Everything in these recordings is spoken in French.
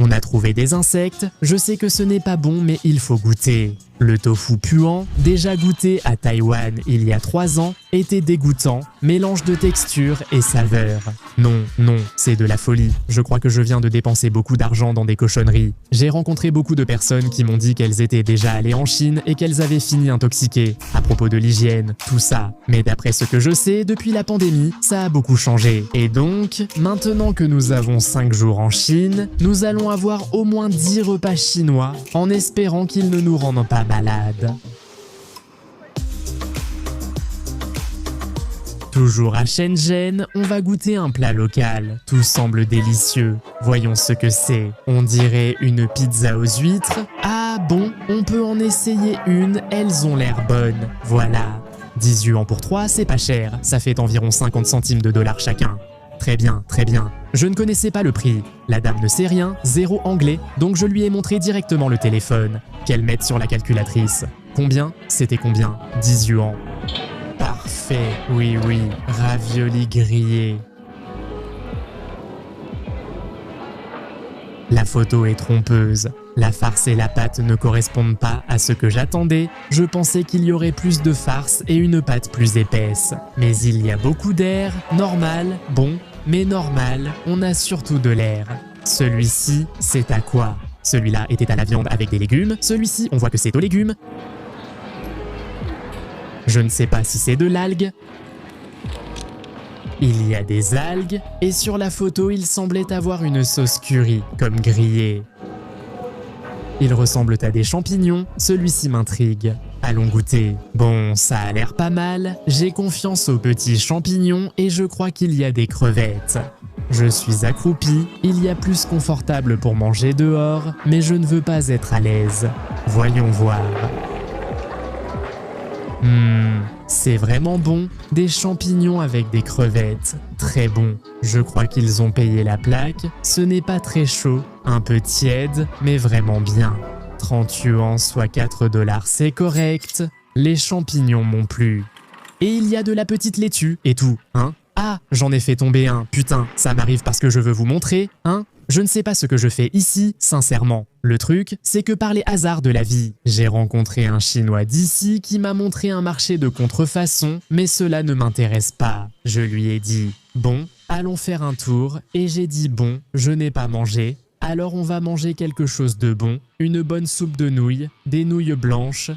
On a trouvé des insectes, je sais que ce n'est pas bon mais il faut goûter. Le tofu puant, déjà goûté à Taïwan il y a 3 ans, était dégoûtant, mélange de texture et saveur. Non, non, c'est de la folie. Je crois que je viens de dépenser beaucoup d'argent dans des cochonneries. J'ai rencontré beaucoup de personnes qui m'ont dit qu'elles étaient déjà allées en Chine et qu'elles avaient fini intoxiquées. À propos de l'hygiène, tout ça. Mais d'après ce que je sais, depuis la pandémie, ça a beaucoup changé. Et donc, maintenant que nous avons 5 jours en Chine, nous allons avoir au moins 10 repas chinois en espérant qu'ils ne nous rendent pas malade. Toujours à Shenzhen, on va goûter un plat local. Tout semble délicieux. Voyons ce que c'est. On dirait une pizza aux huîtres. Ah bon, on peut en essayer une, elles ont l'air bonnes. Voilà. 10 yuans pour 3, c'est pas cher. Ça fait environ 50 centimes de dollars chacun. Très bien, très bien. Je ne connaissais pas le prix. La dame ne sait rien, zéro anglais, donc je lui ai montré directement le téléphone. Qu'elle mette sur la calculatrice. Combien? C'était combien? 10 yuans. Parfait, oui, oui. Ravioli grillés. La photo est trompeuse. La farce et la pâte ne correspondent pas à ce que j'attendais. Je pensais qu'il y aurait plus de farce et une pâte plus épaisse. Mais il y a beaucoup d'air, normal, bon, mais normal, on a surtout de l'air. Celui-ci, c'est à quoi? Celui-là était à la viande avec des légumes, celui-ci, on voit que c'est aux légumes. Je ne sais pas si c'est de l'algue. Il y a des algues, et sur la photo, il semblait avoir une sauce curry, comme grillée. Ils ressemblent à des champignons, celui-ci m'intrigue. Allons goûter. Bon, ça a l'air pas mal, j'ai confiance aux petits champignons et je crois qu'il y a des crevettes. Je suis accroupi, il y a plus confortable pour manger dehors, mais je ne veux pas être à l'aise. Voyons voir. C'est vraiment bon, des champignons avec des crevettes, très bon. Je crois qu'ils ont payé la plaque, ce n'est pas très chaud, un peu tiède, mais vraiment bien. 30 yuans, soit 4 $, c'est correct. Les champignons m'ont plu. Et il y a de la petite laitue et tout, hein? Ah, j'en ai fait tomber un, putain, ça m'arrive parce que je veux vous montrer, hein? Je ne sais pas ce que je fais ici, sincèrement. Le truc, c'est que par les hasards de la vie, j'ai rencontré un Chinois d'ici qui m'a montré un marché de contrefaçon, mais cela ne m'intéresse pas. Je lui ai dit « Bon, allons faire un tour » et j'ai dit « Bon, je n'ai pas mangé, alors on va manger quelque chose de bon, une bonne soupe de nouilles, des nouilles blanches. »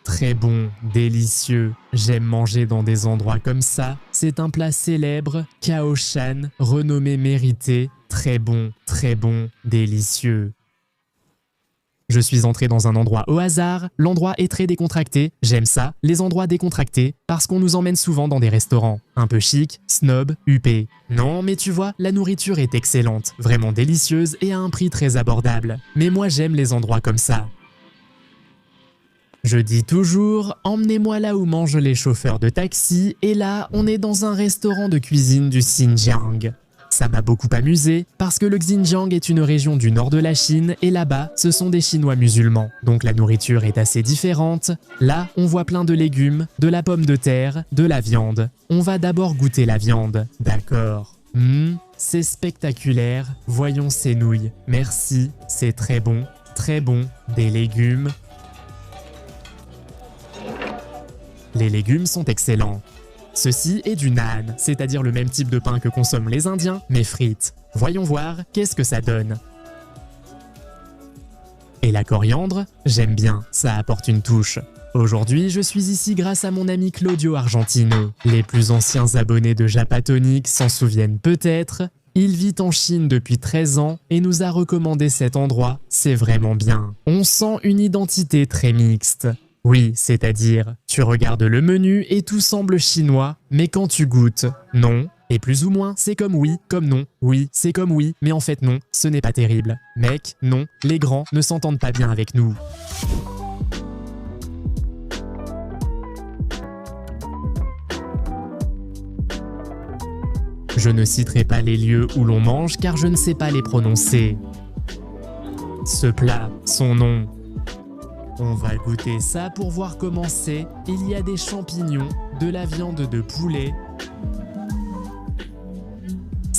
Très bon, délicieux. J'aime manger dans des endroits comme ça. C'est un plat célèbre, Kaoshan, renommée méritée. Très bon, délicieux. Je suis entré dans un endroit au hasard. L'endroit est très décontracté. J'aime ça, les endroits décontractés, parce qu'on nous emmène souvent dans des restaurants. Un peu chic, snob, huppé. Non, mais tu vois, la nourriture est excellente, vraiment délicieuse et à un prix très abordable. Mais moi j'aime les endroits comme ça. Je dis toujours, emmenez-moi là où mangent les chauffeurs de taxi, et là, on est dans un restaurant de cuisine du Xinjiang. Ça m'a beaucoup amusé, parce que le Xinjiang est une région du nord de la Chine, et là-bas, ce sont des Chinois musulmans, donc la nourriture est assez différente. Là, on voit plein de légumes, de la pomme de terre, de la viande. On va d'abord goûter la viande, d'accord. C'est spectaculaire, voyons ces nouilles. Merci, c'est très bon, des légumes. Les légumes sont excellents. Ceci est du naan, c'est-à-dire le même type de pain que consomment les Indiens, mais frites. Voyons voir, qu'est-ce que ça donne? Et la coriandre? J'aime bien, ça apporte une touche. Aujourd'hui, je suis ici grâce à mon ami Claudio Argentino. Les plus anciens abonnés de Japatonic s'en souviennent peut-être. Il vit en Chine depuis 13 ans et nous a recommandé cet endroit, c'est vraiment bien. On sent une identité très mixte. Oui, c'est-à-dire, tu regardes le menu et tout semble chinois, mais quand tu goûtes, non. Et plus ou moins, c'est comme oui, comme non. Oui, c'est comme oui, mais en fait non, ce n'est pas terrible. Mec, non, les grands ne s'entendent pas bien avec nous. Je ne citerai pas les lieux où l'on mange car je ne sais pas les prononcer. Ce plat, son nom. On va goûter ça pour voir comment c'est. Il y a des champignons, de la viande de poulet.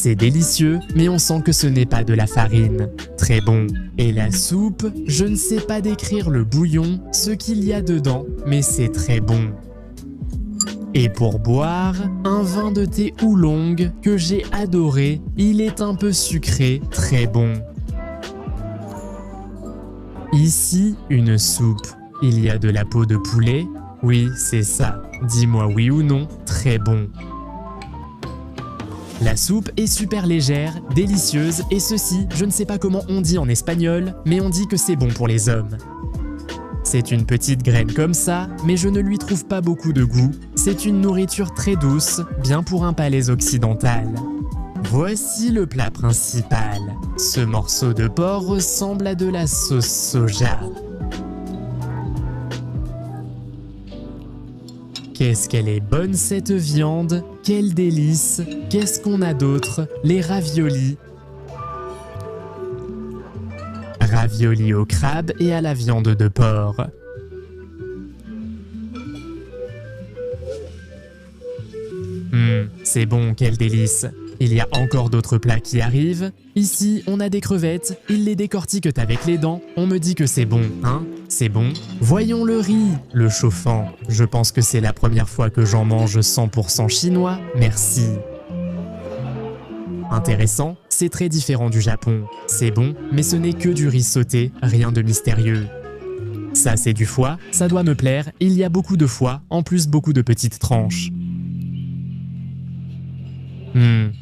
c'est délicieux, mais on sent que ce n'est pas de la farine. Très bon. Et la soupe, je ne sais pas décrire le bouillon, ce qu'il y a dedans, mais c'est très bon. Et pour boire, un vin de thé oolong que j'ai adoré, il est un peu sucré, très bon. Ici, une soupe. Il y a de la peau de poulet? Oui, c'est ça. Dis-moi oui ou non, très bon. La soupe est super légère, délicieuse, et ceci, je ne sais pas comment on dit en espagnol, mais on dit que c'est bon pour les hommes. C'est une petite graine comme ça, mais je ne lui trouve pas beaucoup de goût. C'est une nourriture très douce, bien pour un palais occidental. Voici le plat principal. Ce morceau de porc ressemble à de la sauce soja. Qu'est-ce qu'elle est bonne cette viande, quel délice. Qu'est-ce qu'on a d'autre? Les raviolis. Raviolis au crabe et à la viande de porc. C'est bon, quel délice. Il y a encore d'autres plats qui arrivent. Ici, on a des crevettes, ils les décortiquent avec les dents. On me dit que c'est bon, hein? C'est bon. Voyons le riz, le chauffant. Je pense que c'est la première fois que j'en mange 100% chinois. Merci. Intéressant, c'est très différent du Japon. C'est bon, mais ce n'est que du riz sauté, rien de mystérieux. Ça, c'est du foie, ça doit me plaire. Il y a beaucoup de foie, en plus beaucoup de petites tranches.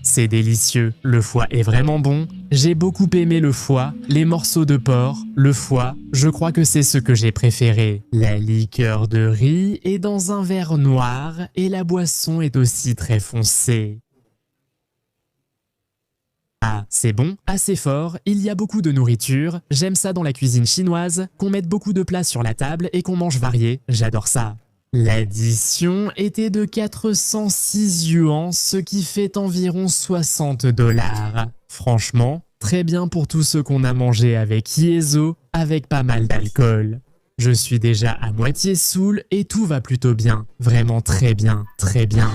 C'est délicieux, le foie est vraiment bon. J'ai beaucoup aimé le foie, les morceaux de porc, le foie, je crois que c'est ce que j'ai préféré. La liqueur de riz est dans un verre noir et la boisson est aussi très foncée. Ah, c'est bon, assez fort, il y a beaucoup de nourriture, j'aime ça dans la cuisine chinoise, qu'on mette beaucoup de plats sur la table et qu'on mange varié, j'adore ça. L'addition était de 406 yuans, ce qui fait environ 60 $. Franchement, très bien pour tout ce qu'on a mangé avec Iezo, avec pas mal d'alcool. Je suis déjà à moitié saoul et tout va plutôt bien. Vraiment très bien, très bien.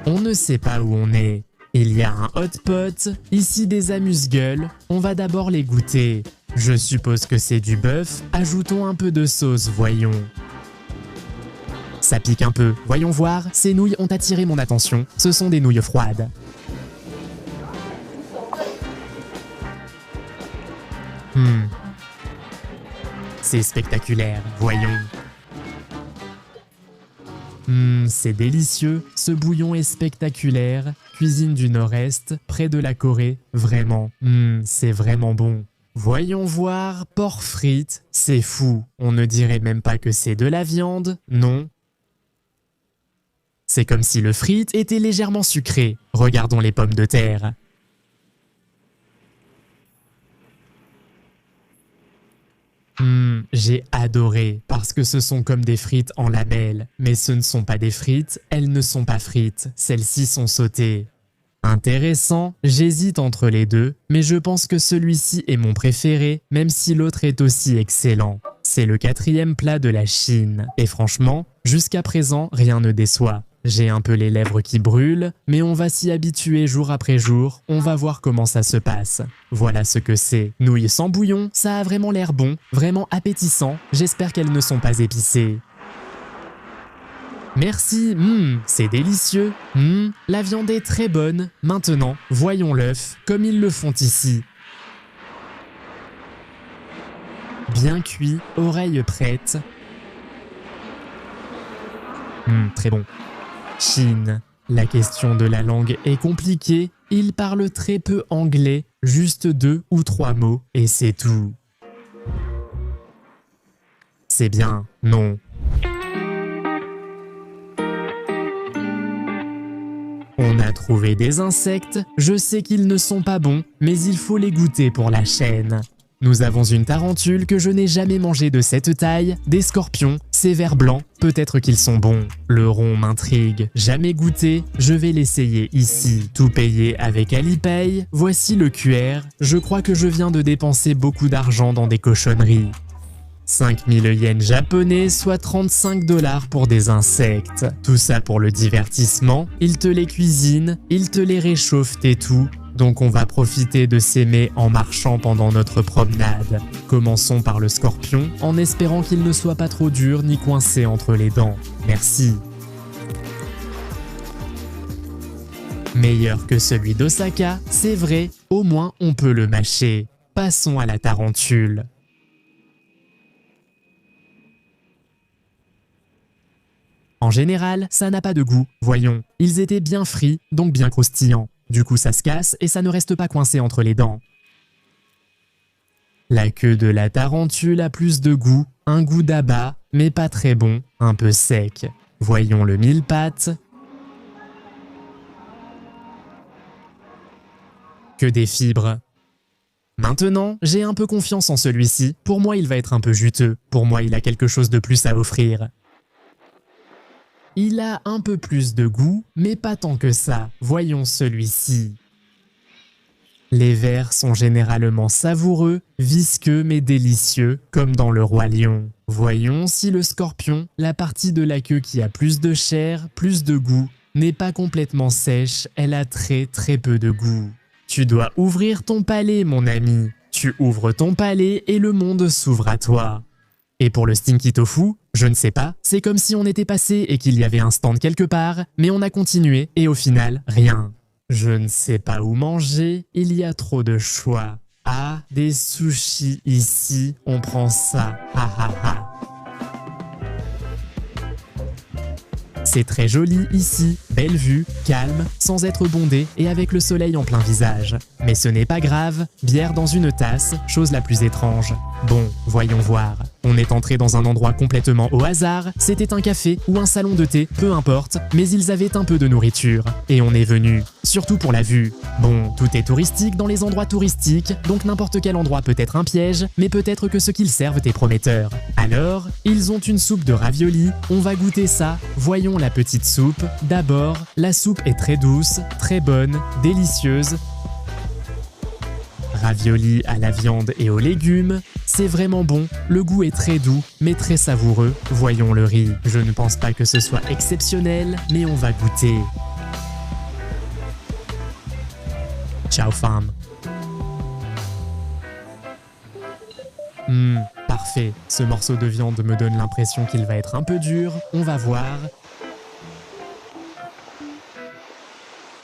On ne sait pas où on est. Il y a un hot pot, ici des amuse-gueules. On va d'abord les goûter. Je suppose que c'est du bœuf, ajoutons un peu de sauce, voyons. Ça pique un peu, voyons voir, ces nouilles ont attiré mon attention, ce sont des nouilles froides. C'est spectaculaire, voyons. C'est délicieux, ce bouillon est spectaculaire, cuisine du Nord-Est, près de la Corée, vraiment, c'est vraiment bon. Voyons voir, porc frites, c'est fou, on ne dirait même pas que c'est de la viande, non? C'est comme si le frite était légèrement sucré, regardons les pommes de terre. J'ai adoré, parce que ce sont comme des frites en lamelles, mais ce ne sont pas des frites, elles ne sont pas frites, celles-ci sont sautées. Intéressant, j'hésite entre les deux, mais je pense que celui-ci est mon préféré, même si l'autre est aussi excellent. C'est le 4e plat de la Chine, et franchement, jusqu'à présent, rien ne déçoit. J'ai un peu les lèvres qui brûlent, mais on va s'y habituer jour après jour, on va voir comment ça se passe. Voilà ce que c'est. Nouilles sans bouillon, ça a vraiment l'air bon, vraiment appétissant, j'espère qu'elles ne sont pas épicées. Merci, c'est délicieux. La viande est très bonne. Maintenant, voyons l'œuf, comme ils le font ici. Bien cuit, oreilles prêtes. Très bon. Chine. La question de la langue est compliquée. Ils parlent très peu anglais, juste 2 ou 3 mots, et c'est tout. C'est bien, non. On a trouvé des insectes, je sais qu'ils ne sont pas bons, mais il faut les goûter pour la chaîne. Nous avons une tarentule que je n'ai jamais mangée de cette taille, des scorpions, ces vers blancs, peut-être qu'ils sont bons. Le rond m'intrigue, jamais goûté, je vais l'essayer ici. Tout payé avec Alipay, voici le QR, je crois que je viens de dépenser beaucoup d'argent dans des cochonneries. 5000 yens japonais, soit 35 $ pour des insectes. Tout ça pour le divertissement, ils te les cuisinent, ils te les réchauffent et tout. Donc on va profiter de ces mets en marchant pendant notre promenade. Commençons par le scorpion, en espérant qu'il ne soit pas trop dur ni coincé entre les dents. Merci. Meilleur que celui d'Osaka, c'est vrai, au moins on peut le mâcher. Passons à la tarentule. En général, ça n'a pas de goût, voyons. Ils étaient bien frits, donc bien croustillants. Du coup, ça se casse et ça ne reste pas coincé entre les dents. La queue de la tarentule a plus de goût, un goût d'abat, mais pas très bon, un peu sec. Voyons le mille-pattes. Que des fibres. Maintenant, j'ai un peu confiance en celui-ci. Pour moi, il va être un peu juteux. Pour moi, il a quelque chose de plus à offrir. Il a un peu plus de goût, mais pas tant que ça. Voyons celui-ci. Les vers sont généralement savoureux, visqueux mais délicieux, comme dans le roi lion. Voyons si le scorpion, la partie de la queue qui a plus de chair, plus de goût, n'est pas complètement sèche, elle a très peu de goût. Tu dois ouvrir ton palais, mon ami. Tu ouvres ton palais et le monde s'ouvre à toi. Et pour le stinky tofu, je ne sais pas, c'est comme si on était passé et qu'il y avait un stand quelque part, mais on a continué et au final, rien. Je ne sais pas où manger, il y a trop de choix. Ah, des sushis ici, on prend ça, ha ha ha. C'est très joli ici, belle vue, calme, sans être bondé et avec le soleil en plein visage. Mais ce n'est pas grave, bière dans une tasse, chose la plus étrange. Bon, voyons voir. On est entré dans un endroit complètement au hasard, c'était un café ou un salon de thé, peu importe, mais ils avaient un peu de nourriture. Et on est venu, surtout pour la vue. Bon, tout est touristique dans les endroits touristiques, donc n'importe quel endroit peut être un piège, mais peut-être que ce qu'ils servent est prometteur. Alors, ils ont une soupe de raviolis, on va goûter ça, voyons la petite soupe. D'abord, la soupe est très douce, très bonne, délicieuse. Ravioli à la viande et aux légumes, c'est vraiment bon, le goût est très doux, mais très savoureux. Voyons le riz, je ne pense pas que ce soit exceptionnel, mais on va goûter. Ciao femme. Parfait, ce morceau de viande me donne l'impression qu'il va être un peu dur, on va voir.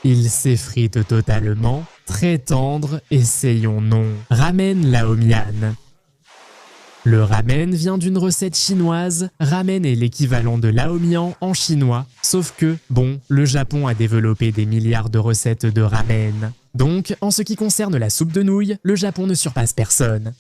Il s'effrite totalement, très tendre, essayons non. Ramen Laomian. Le ramen vient d'une recette chinoise. Ramen est l'équivalent de Laomian en chinois, sauf que, bon, le Japon a développé des milliards de recettes de ramen. Donc, en ce qui concerne la soupe de nouilles, le Japon ne surpasse personne.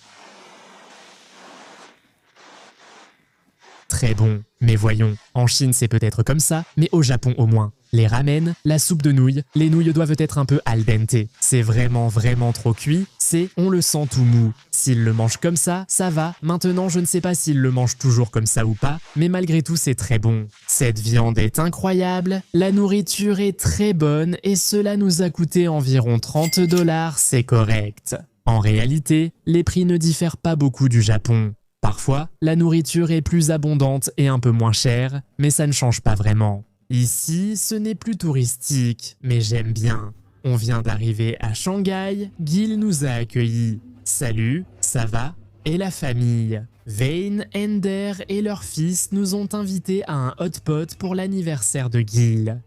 Très bon, mais voyons, en Chine c'est peut-être comme ça, mais au Japon au moins. Les ramen, la soupe de nouilles, les nouilles doivent être un peu al dente. C'est vraiment trop cuit, on le sent tout mou. S'il le mange comme ça va. Maintenant, je ne sais pas s'il le mange toujours comme ça ou pas, mais malgré tout, c'est très bon. Cette viande est incroyable, la nourriture est très bonne et cela nous a coûté environ 30 $, c'est correct. En réalité, les prix ne diffèrent pas beaucoup du Japon. Parfois, la nourriture est plus abondante et un peu moins chère, mais ça ne change pas vraiment. Ici, ce n'est plus touristique, mais j'aime bien. On vient d'arriver à Shanghai, Gil nous a accueillis. Salut, ça va? Et la famille? Vane, Ender et leur fils nous ont invités à un hot pot pour l'anniversaire de Gil.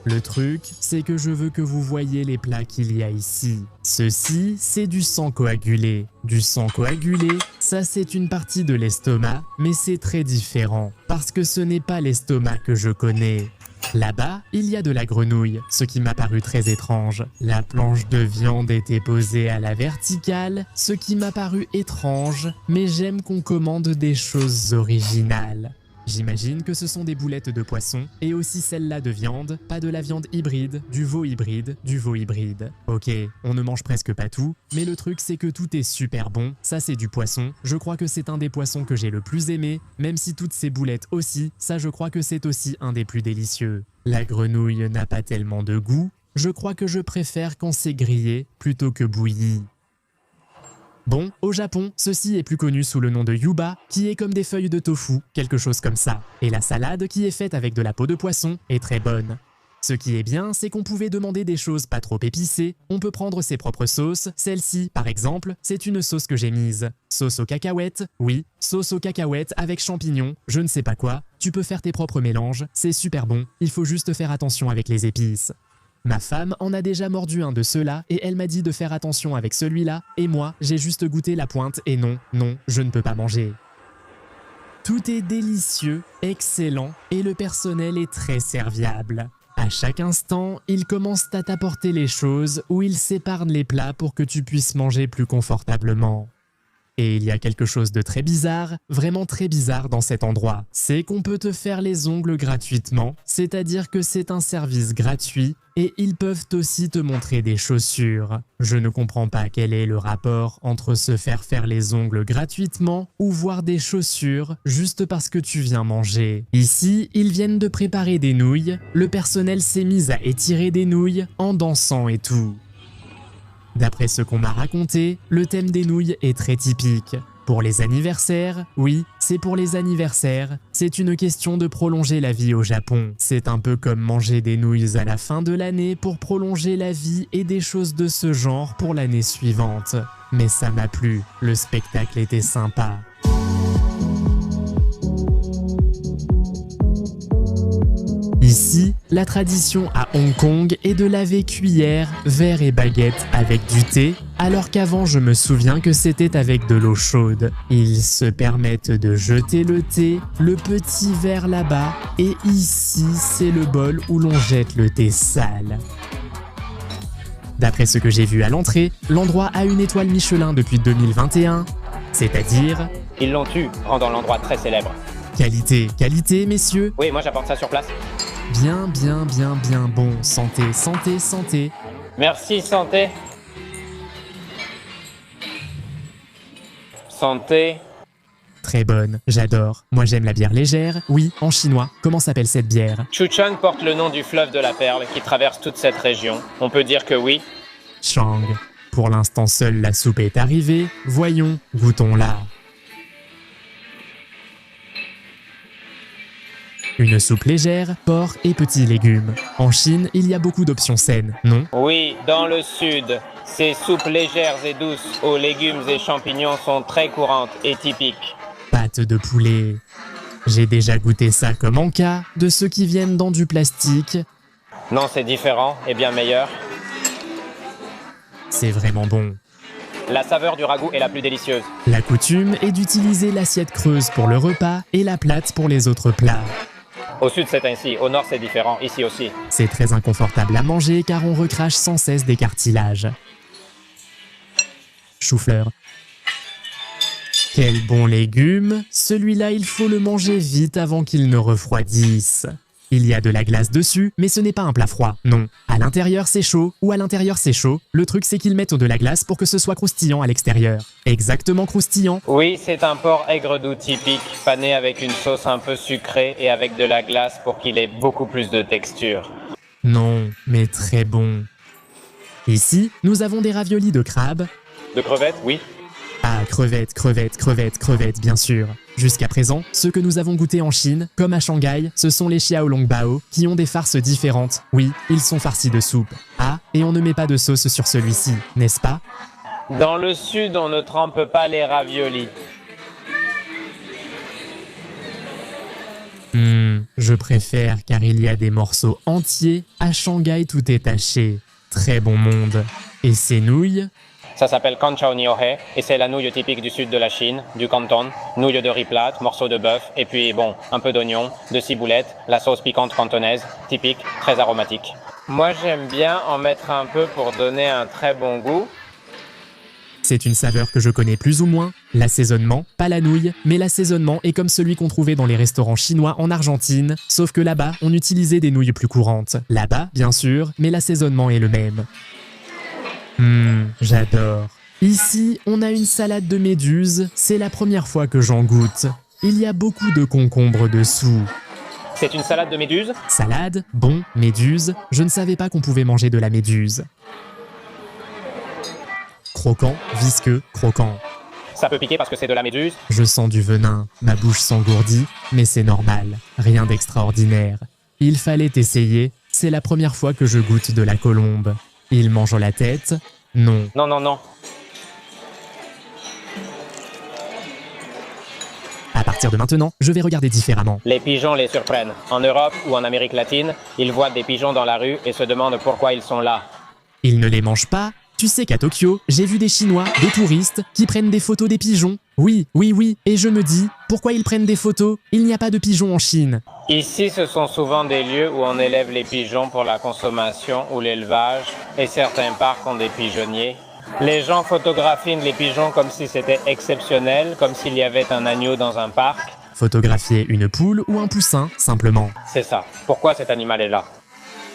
Le truc, c'est que je veux que vous voyiez les plats qu'il y a ici. Ceci, c'est du sang coagulé. Du sang coagulé, ça c'est une partie de l'estomac, mais c'est très différent, parce que ce n'est pas l'estomac que je connais. Là-bas, il y a de la grenouille, ce qui m'a paru très étrange. La planche de viande était posée à la verticale, ce qui m'a paru étrange, mais j'aime qu'on commande des choses originales. J'imagine que ce sont des boulettes de poisson, et aussi celles-là de viande, pas de la viande hybride, du veau hybride, du veau hybride. Ok, on ne mange presque pas tout, mais le truc c'est que tout est super bon, ça c'est du poisson, je crois que c'est un des poissons que j'ai le plus aimé, même si toutes ces boulettes aussi, ça je crois que c'est aussi un des plus délicieux. La grenouille n'a pas tellement de goût, je crois que je préfère quand c'est grillé plutôt que bouilli. Bon, au Japon, ceci est plus connu sous le nom de yuba, qui est comme des feuilles de tofu, quelque chose comme ça. Et la salade, qui est faite avec de la peau de poisson, est très bonne. Ce qui est bien, c'est qu'on pouvait demander des choses pas trop épicées, on peut prendre ses propres sauces, celle-ci, par exemple, c'est une sauce que j'ai mise. Sauce aux cacahuètes, oui, sauce aux cacahuètes avec champignons, je ne sais pas quoi, tu peux faire tes propres mélanges, c'est super bon, il faut juste faire attention avec les épices. Ma femme en a déjà mordu un de ceux-là et elle m'a dit de faire attention avec celui-là, et moi, j'ai juste goûté la pointe et non, je ne peux pas manger. Tout est délicieux, excellent et le personnel est très serviable. À chaque instant, ils commencent à t'apporter les choses ou ils s'épargnent les plats pour que tu puisses manger plus confortablement. Et il y a quelque chose de très bizarre, vraiment très bizarre dans cet endroit. C'est qu'on peut te faire les ongles gratuitement, c'est-à-dire que c'est un service gratuit et ils peuvent aussi te montrer des chaussures. Je ne comprends pas quel est le rapport entre se faire les ongles gratuitement ou voir des chaussures juste parce que tu viens manger. Ici, ils viennent de préparer des nouilles, le personnel s'est mis à étirer des nouilles en dansant et tout. D'après ce qu'on m'a raconté, le thème des nouilles est très typique. Pour les anniversaires, oui, c'est pour les anniversaires. C'est une question de prolonger la vie au Japon. C'est un peu comme manger des nouilles à la fin de l'année pour prolonger la vie et des choses de ce genre pour l'année suivante. Mais ça m'a plu, le spectacle était sympa. Ici, la tradition à Hong Kong est de laver cuillère, verre et baguette avec du thé, alors qu'avant je me souviens que c'était avec de l'eau chaude. Ils se permettent de jeter le thé, le petit verre là-bas, et ici c'est le bol où l'on jette le thé sale. D'après ce que j'ai vu à l'entrée, l'endroit a une étoile Michelin depuis 2021, c'est-à-dire... Ils l'ont eu, rendant l'endroit très célèbre. Qualité, qualité, messieurs. Oui, moi j'apporte ça sur place. Bien bon. Santé, santé, santé. Merci, santé. Santé. Très bonne, j'adore. Moi j'aime la bière légère. Oui, en chinois. Comment s'appelle cette bière? Chuchang porte le nom du fleuve de la Perle qui traverse toute cette région. On peut dire que oui. Chang. Pour l'instant, seule la soupe est arrivée. Voyons, goûtons-la. Une soupe légère, porc et petits légumes. En Chine, il y a beaucoup d'options saines, non? Oui, dans le sud, ces soupes légères et douces aux légumes et champignons sont très courantes et typiques. Pâte de poulet. J'ai déjà goûté ça comme en cas, de ceux qui viennent dans du plastique. Non, c'est différent et bien meilleur. C'est vraiment bon. La saveur du ragoût est la plus délicieuse. La coutume est d'utiliser l'assiette creuse pour le repas et la plate pour les autres plats. Au sud, c'est ainsi. Au nord, c'est différent. Ici aussi. C'est très inconfortable à manger car on recrache sans cesse des cartilages. Chou-fleur. Quel bon légume! Celui-là, il faut le manger vite avant qu'il ne refroidisse. Il y a de la glace dessus, mais ce n'est pas un plat froid, non. À l'intérieur, c'est chaud, ou à l'intérieur, c'est chaud. Le truc, c'est qu'ils mettent de la glace pour que ce soit croustillant à l'extérieur. Exactement croustillant. Oui, c'est un porc aigre-doux typique, pané avec une sauce un peu sucrée et avec de la glace pour qu'il ait beaucoup plus de texture. Non, mais très bon. Ici, nous avons des raviolis de crabe. De crevettes, oui. Ah, crevettes, bien sûr. Jusqu'à présent, ceux que nous avons goûtés en Chine, comme à Shanghai, ce sont les xiaolongbao, qui ont des farces différentes. Oui, ils sont farcis de soupe. Ah, et on ne met pas de sauce sur celui-ci, n'est-ce pas? Dans le sud, on ne trempe pas les raviolis. Je préfère car il y a des morceaux entiers. À Shanghai, tout est haché. Très bon monde. Et ces nouilles? Ça s'appelle Kanchao Niohe et c'est la nouille typique du sud de la Chine, du Canton. Nouille de riz plate, morceaux de bœuf et puis bon, un peu d'oignon, de ciboulette, la sauce piquante cantonaise, typique, très aromatique. Moi j'aime bien en mettre un peu pour donner un très bon goût. C'est une saveur que je connais plus ou moins. L'assaisonnement, pas la nouille, mais l'assaisonnement est comme celui qu'on trouvait dans les restaurants chinois en Argentine, sauf que là-bas, on utilisait des nouilles plus courantes. Là-bas, bien sûr, mais l'assaisonnement est le même. J'adore. Ici, on a une salade de méduse, c'est la première fois que j'en goûte. Il y a beaucoup de concombres dessous. C'est une salade de méduse? Salade, bon, méduse, je ne savais pas qu'on pouvait manger de la méduse. croquant, visqueux, croquant. Ça peut piquer parce que c'est de la méduse. Je sens du venin, ma bouche s'engourdit, mais c'est normal, rien d'extraordinaire. Il fallait essayer, c'est la première fois que je goûte de la colombe. Il mange la tête? Non. Non, non, non. À partir de maintenant, je vais regarder différemment. Les pigeons les surprennent. En Europe ou en Amérique latine, ils voient des pigeons dans la rue et se demandent pourquoi ils sont là. Ils ne les mangent pas? Tu sais qu'à Tokyo, j'ai vu des Chinois, des touristes, qui prennent des photos des pigeons. Oui, oui, oui, et je me dis, pourquoi ils prennent des photos? Il n'y a pas de pigeons en Chine. Ici, ce sont souvent des lieux où on élève les pigeons pour la consommation ou l'élevage, et certains parcs ont des pigeonniers. Les gens photographient les pigeons comme si c'était exceptionnel, comme s'il y avait un agneau dans un parc. Photographier une poule ou un poussin, simplement. C'est ça. Pourquoi cet animal est là?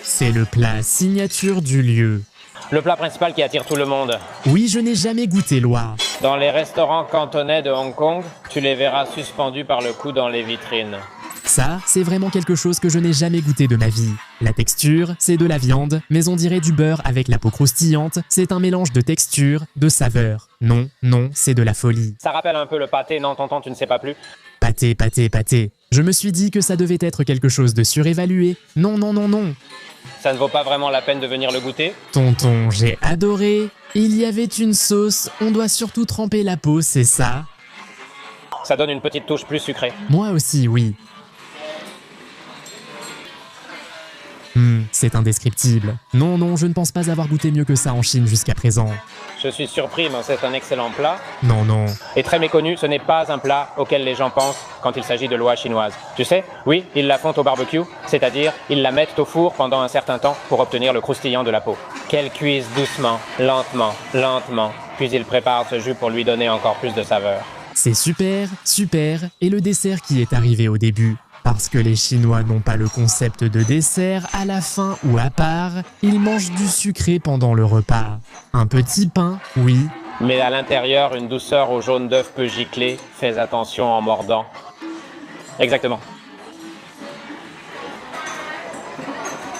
C'est le plat signature du lieu. Le plat principal qui attire tout le monde. Oui, je n'ai jamais goûté l'oie. Dans les restaurants cantonais de Hong Kong, tu les verras suspendus par le cou dans les vitrines. Ça, c'est vraiment quelque chose que je n'ai jamais goûté de ma vie. La texture, c'est de la viande, mais on dirait du beurre avec la peau croustillante. C'est un mélange de texture, de saveur. Non, non, c'est de la folie. Ça rappelle un peu le pâté, non tonton, tu ne sais pas plus? Pâté, pâté, pâté. Je me suis dit que ça devait être quelque chose de surévalué. Non, non, non, non. Ça ne vaut pas vraiment la peine de venir le goûter? Tonton, j'ai adoré. Il y avait une sauce, on doit surtout tremper la peau, c'est ça? Ça donne une petite touche plus sucrée. Moi aussi, oui. C'est indescriptible. Non, non, je ne pense pas avoir goûté mieux que ça en Chine jusqu'à présent. Je suis surpris, mais c'est un excellent plat. Non, non. Et très méconnu, ce n'est pas un plat auquel les gens pensent quand il s'agit de l'oie chinoise. Tu sais, oui, ils la font au barbecue, c'est-à-dire ils la mettent au four pendant un certain temps pour obtenir le croustillant de la peau. Qu'elle cuise doucement, lentement, lentement, puis ils préparent ce jus pour lui donner encore plus de saveur. C'est super, super. Et le dessert qui est arrivé au début? Parce que les Chinois n'ont pas le concept de dessert à la fin ou à part, ils mangent du sucré pendant le repas. Un petit pain, oui. Mais à l'intérieur, une douceur au jaune d'œuf peut gicler. Fais attention en mordant. Exactement.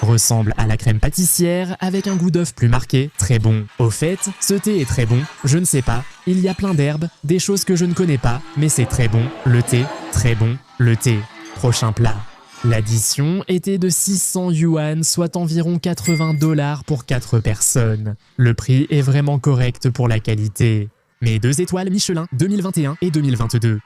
Ressemble à la crème pâtissière avec un goût d'œuf plus marqué, très bon. Au fait, ce thé est très bon, je ne sais pas, il y a plein d'herbes, des choses que je ne connais pas, mais c'est très bon. Le thé, très bon, le thé. Prochain plat. L'addition était de 600 yuan, soit environ 80 $ pour 4 personnes. Le prix est vraiment correct pour la qualité. Mais 2 étoiles Michelin 2021 et 2022.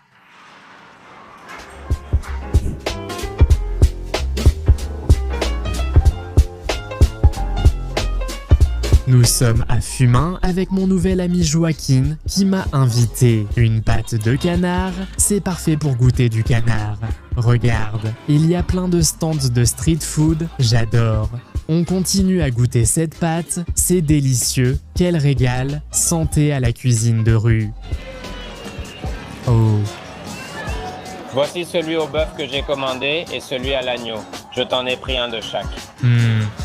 Nous sommes à Fumain avec mon nouvel ami Joaquin qui m'a invité. Une pâte de canard, c'est parfait pour goûter du canard. Regarde, il y a plein de stands de street food, j'adore. On continue à goûter cette pâte, c'est délicieux, quel régal, santé à la cuisine de rue. Oh. Voici celui au bœuf que j'ai commandé et celui à l'agneau. Je t'en ai pris un de chaque.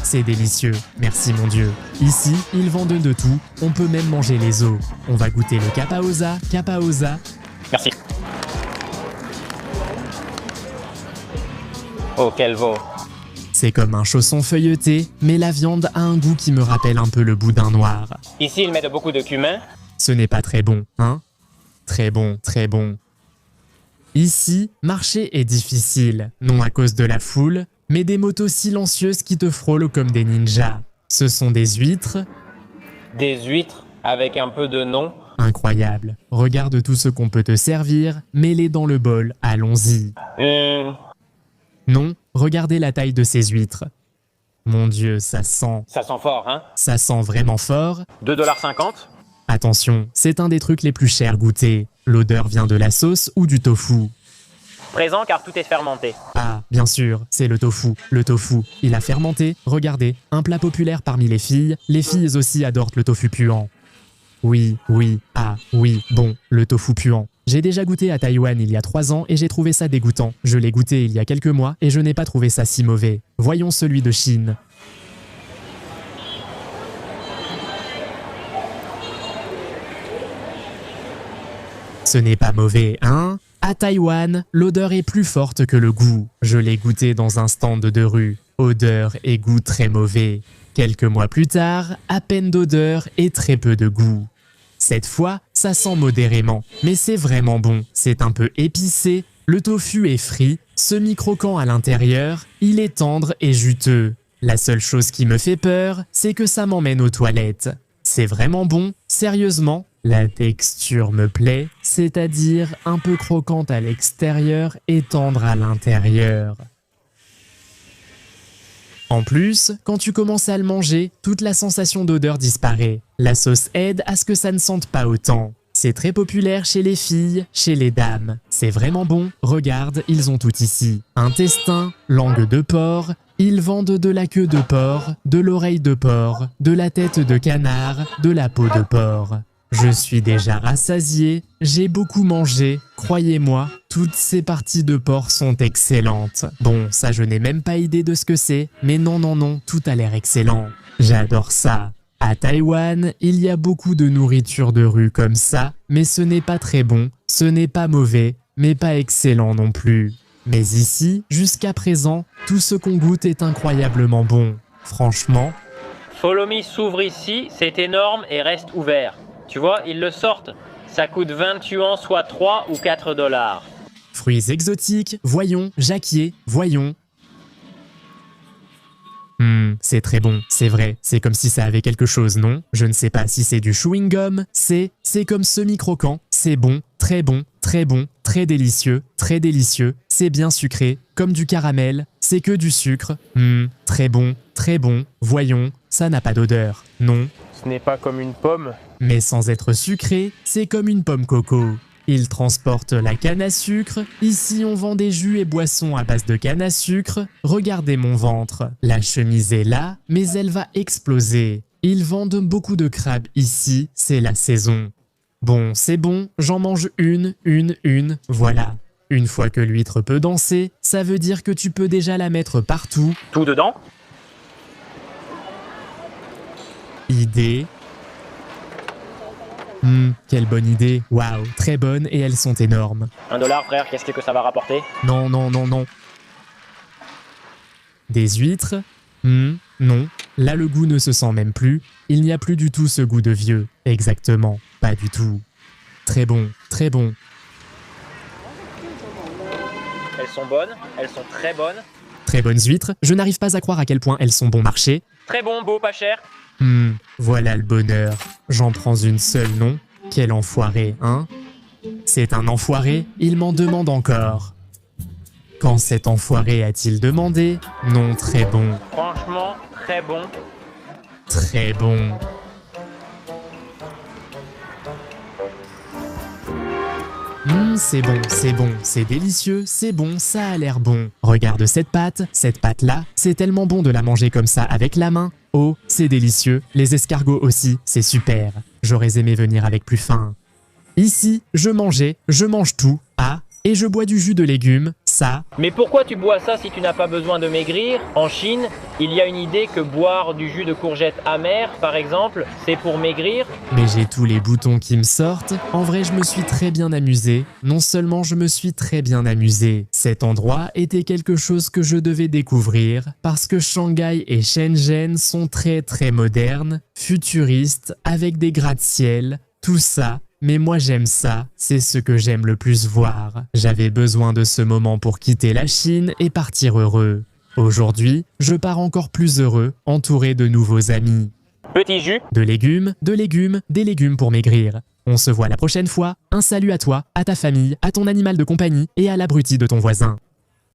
C'est délicieux, merci mon Dieu. Ici, ils vendent de tout, on peut même manger les os. On va goûter le capaosa. Merci. Oh, quel veau. C'est comme un chausson feuilleté, mais la viande a un goût qui me rappelle un peu le boudin noir. Ici, ils mettent beaucoup de cumin. Ce n'est pas très bon, hein? Très bon, très bon. Ici, marcher est difficile, non à cause de la foule, mais des motos silencieuses qui te frôlent comme des ninjas. Ce sont des huîtres. Des huîtres avec un peu de nom. Incroyable. Regarde tout ce qu'on peut te servir, mets-les dans le bol, allons-y. Non, regardez la taille de ces huîtres. Mon Dieu, ça sent... Ça sent fort, hein? Ça sent vraiment fort. 2,50 $? Attention, c'est un des trucs les plus chers goûtés. L'odeur vient de la sauce ou du tofu. Présent car tout est fermenté. Ah, bien sûr, c'est le tofu. Le tofu, il a fermenté. Regardez, un plat populaire parmi les filles. Les filles aussi adorent le tofu puant. Oui, oui, ah, oui, bon, le tofu puant. J'ai déjà goûté à Taïwan il y a 3 ans et j'ai trouvé ça dégoûtant. Je l'ai goûté il y a quelques mois et je n'ai pas trouvé ça si mauvais. Voyons celui de Chine. Ce n'est pas mauvais, hein? À Taïwan, l'odeur est plus forte que le goût. Je l'ai goûté dans un stand de rue. Odeur et goût très mauvais. Quelques mois plus tard, à peine d'odeur et très peu de goût. Cette fois, ça sent modérément, mais c'est vraiment bon. C'est un peu épicé, le tofu est frit, semi-croquant à l'intérieur, il est tendre et juteux. La seule chose qui me fait peur, c'est que ça m'emmène aux toilettes. C'est vraiment bon, sérieusement. La texture me plaît, c'est-à-dire un peu croquante à l'extérieur et tendre à l'intérieur. En plus, quand tu commences à le manger, toute la sensation d'odeur disparaît. La sauce aide à ce que ça ne sente pas autant. C'est très populaire chez les filles, chez les dames. C'est vraiment bon, regarde, ils ont tout ici. Intestin, langue de porc, ils vendent de la queue de porc, de l'oreille de porc, de la tête de canard, de la peau de porc. Je suis déjà rassasié, j'ai beaucoup mangé, croyez-moi, toutes ces parties de porc sont excellentes. Bon, ça je n'ai même pas idée de ce que c'est, mais non, tout a l'air excellent. J'adore ça. À Taïwan, il y a beaucoup de nourriture de rue comme ça, mais ce n'est pas très bon, ce n'est pas mauvais, mais pas excellent non plus. Mais ici, jusqu'à présent, tout ce qu'on goûte est incroyablement bon. Franchement... Follow Me s'ouvre ici, c'est énorme et reste ouvert. Tu vois, ils le sortent. Ça coûte 20 yuans, soit 3 ou 4 $. Fruits exotiques, voyons, jacquier, voyons. C'est très bon, c'est vrai. C'est comme si ça avait quelque chose, non? Je ne sais pas si c'est du chewing-gum. C'est comme semi-croquant. C'est bon, très très délicieux, c'est bien sucré, comme du caramel, c'est que du sucre. Très bon, voyons, ça n'a pas d'odeur, non. Ce n'est pas comme une pomme. Mais sans être sucré, c'est comme une pomme coco. Ils transportent la canne à sucre. Ici, on vend des jus et boissons à base de canne à sucre. Regardez mon ventre. La chemise est là, mais elle va exploser. Ils vendent beaucoup de crabes ici, c'est la saison. Bon, c'est bon, j'en mange une, voilà. Une fois que l'huître peut danser, ça veut dire que tu peux déjà la mettre partout. Tout dedans? Idée. Quelle bonne idée. Waouh, très bonne et elles sont énormes. $1 frère, qu'est-ce que ça va rapporter? Non. Des huîtres? Non. Là, le goût ne se sent même plus. Il n'y a plus du tout ce goût de vieux. Exactement, pas du tout. Très bon. Elles sont bonnes, elles sont très bonnes. Très bonnes huîtres. Je n'arrive pas à croire à quel point elles sont bon marché. Très bon, beau, pas cher. Voilà le bonheur. J'en prends une seule, non? Quel enfoiré, hein? C'est un enfoiré, il m'en demande encore. Quand cet enfoiré a-t-il demandé? Non, très bon. Franchement, très bon. Très bon. C'est bon, c'est délicieux, c'est bon, ça a l'air bon. Regarde cette pâte-là, c'est tellement bon de la manger comme ça avec la main. Oh, c'est délicieux, les escargots aussi, c'est super. J'aurais aimé venir avec plus faim. Ici, je mange tout, et je bois du jus de légumes, ça. Mais pourquoi tu bois ça si tu n'as pas besoin de maigrir? En Chine, il y a une idée que boire du jus de courgette amère, par exemple, c'est pour maigrir. Mais j'ai tous les boutons qui me sortent. En vrai, je me suis très bien amusé. Non seulement je me suis très bien amusé, cet endroit était quelque chose que je devais découvrir parce que Shanghai et Shenzhen sont très modernes, futuristes, avec des gratte-ciel, tout ça. Mais moi j'aime ça, c'est ce que j'aime le plus voir. J'avais besoin de ce moment pour quitter la Chine et partir heureux. Aujourd'hui, je pars encore plus heureux, entouré de nouveaux amis. Petit jus. De légumes, des légumes pour maigrir. On se voit la prochaine fois. Un salut à toi, à ta famille, à ton animal de compagnie et à l'abruti de ton voisin.